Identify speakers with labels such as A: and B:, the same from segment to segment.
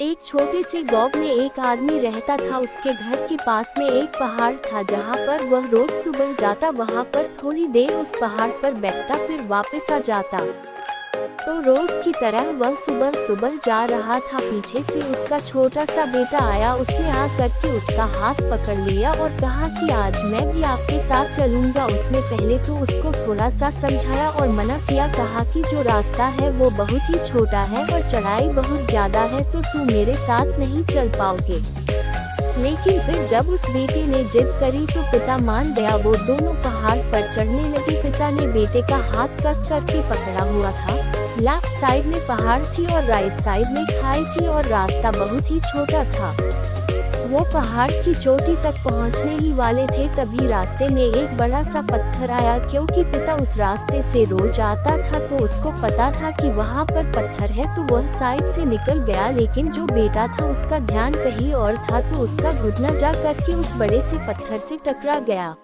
A: एक छोटे से गांव में एक आदमी रहता था। उसके घर के पास में एक पहाड़ था जहां पर वह रोज सुबह जाता, वहां पर थोड़ी देर उस पहाड़ पर बैठता, फिर वापस आ जाता। तो रोज की तरह वह सुबह सुबह जा रहा था। पीछे से उसका छोटा सा बेटा आया। उसने आकर के उसका हाथ पकड़ लिया और कहा कि आज मैं भी आपके साथ चलूंगा। उसने पहले तो उसको थोड़ा सा समझाया और मना किया, कहा कि जो रास्ता है वो बहुत ही छोटा है और चढ़ाई बहुत ज्यादा है, तो तू मेरे साथ नहीं चल पाओगे। लेकिन फिर जब उस बेटे ने जिद करी तो पिता मान गया। वो दोनों पहाड़ पर चढ़ने लगे। पिता ने बेटे का हाथ कस करके पकड़ा हुआ था। लेफ्ट साइड में पहाड़ थी और राइट साइड में खाई थी और रास्ता बहुत ही छोटा था। वो पहाड़ की चोटी तक पहुंचने ही वाले थे, तभी रास्ते में एक बड़ा सा पत्थर आया। क्योंकि पिता उस रास्ते से रोज आता था तो उसको पता था कि वहाँ पर पत्थर है, तो वह साइड से निकल गया। लेकिन जो बेटा था उसका ध्यान कहीं और था, तो उसका घुटना जा करके उस बड़े से पत्थर से टकरा गया।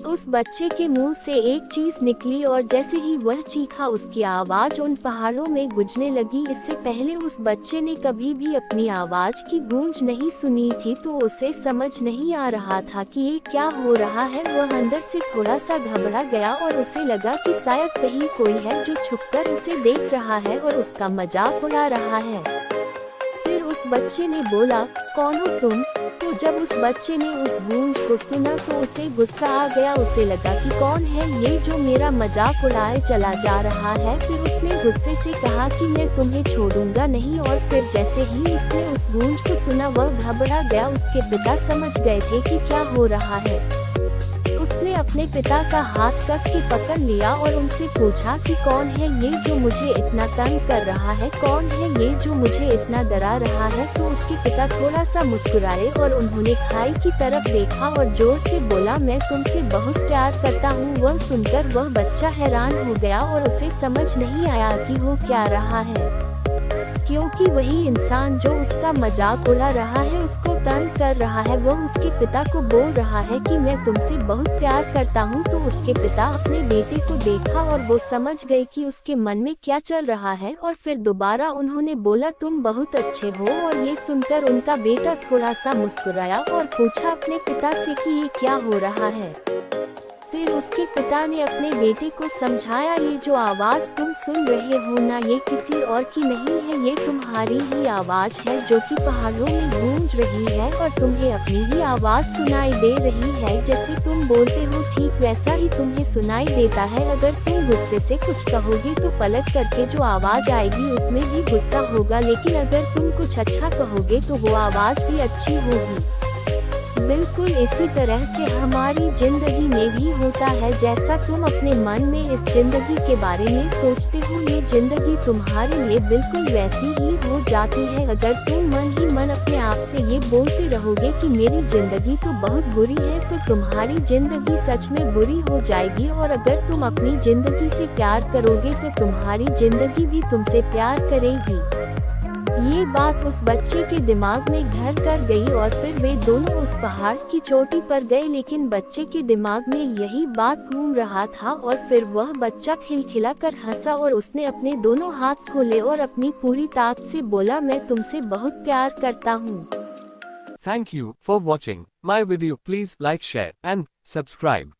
A: उस बच्चे के मुंह से एक चीज निकली और जैसे ही वह चीखा, उसकी आवाज उन पहाड़ों में गूंजने लगी। इससे पहले उस बच्चे ने कभी भी अपनी आवाज की गूंज नहीं सुनी थी, तो उसे समझ नहीं आ रहा था कि ये क्या हो रहा है। वह अंदर से थोड़ा सा घबरा गया और उसे लगा कि शायद कहीं कोई है जो छुपकर उसे देख रहा है और उसका मजाक उड़ा रहा है। फिर उस बच्चे ने बोला, कौन हो तुम? तो जब उस बच्चे ने उस गूंज को सुना तो उसे गुस्सा आ गया। उसे लगा कि कौन है ये जो मेरा मजाक उड़ाए चला जा रहा है। फिर उसने गुस्से से कहा कि मैं तुम्हें छोड़ूंगा नहीं। और फिर जैसे ही उसने उस गूंज को सुना वह घबरा गया। उसके पिता समझ गए थे कि क्या हो रहा है। उसने अपने पिता का हाथ कस के पकड़ लिया और उनसे पूछा कि कौन है ये जो मुझे इतना तंग कर रहा है, कौन है ये जो मुझे इतना डरा रहा है। तो उसके पिता थोड़ा सा मुस्कुराए और उन्होंने खाई की तरफ देखा और जोर से बोला, मैं तुमसे बहुत प्यार करता हूँ। वह सुनकर वह बच्चा हैरान हो गया और उसे समझ नहीं आया कि हो क्या रहा है, क्योंकि वही इंसान जो उसका मजाक उड़ा रहा है, उसको तंग कर रहा है, वह उसके पिता को बोल रहा है कि मैं तुमसे बहुत प्यार करता हूँ। तो उसके पिता अपने बेटे को देखा और वो समझ गए कि उसके मन में क्या चल रहा है। और फिर दोबारा उन्होंने बोला, तुम बहुत अच्छे हो। और ये सुनकर उनका बेटा थोड़ा सा मुस्कुराया और पूछा अपने पिता से कि ये क्या हो रहा है। फिर उसके पिता ने अपने बेटे को समझाया, ये जो आवाज तुम सुन रहे हो ना, ये किसी और की नहीं है, ये तुम्हारी ही आवाज है जो कि पहाड़ों में गूंज रही है और तुम्हें अपनी ही आवाज सुनाई दे रही है। जैसे तुम बोलते हो ठीक वैसा ही तुम्हें सुनाई देता है। अगर तुम गुस्से से कुछ कहोगे तो पलट करके जो आवाज आएगी उसमें भी गुस्सा होगा, लेकिन अगर तुम कुछ अच्छा कहोगे तो वो आवाज भी अच्छी होगी। बिल्कुल इसी तरह से हमारी जिंदगी में भी होता है। जैसा तुम अपने मन में इस जिंदगी के बारे में सोचते हो, ये जिंदगी तुम्हारे लिए बिल्कुल वैसी ही हो जाती है। अगर तुम मन ही मन अपने आप से ये बोलते रहोगे कि मेरी जिंदगी तो बहुत बुरी है, तो तुम्हारी जिंदगी सच में बुरी हो जाएगी। और अगर तुम अपनी जिंदगी से प्यार करोगे तो तुम्हारी जिंदगी भी तुमसे प्यार करेगी। ये बात उस बच्चे के दिमाग में घर कर गई और फिर वे दोनों उस पहाड़ की चोटी पर गए। लेकिन बच्चे के दिमाग में यही बात घूम रहा था और फिर वह बच्चा खिलखिला कर हंसा और उसने अपने दोनों हाथ खोले और अपनी पूरी ताकत से बोला, मैं तुमसे बहुत प्यार करता हूँ।
B: Thank you for watching my video. Please like, share and subscribe.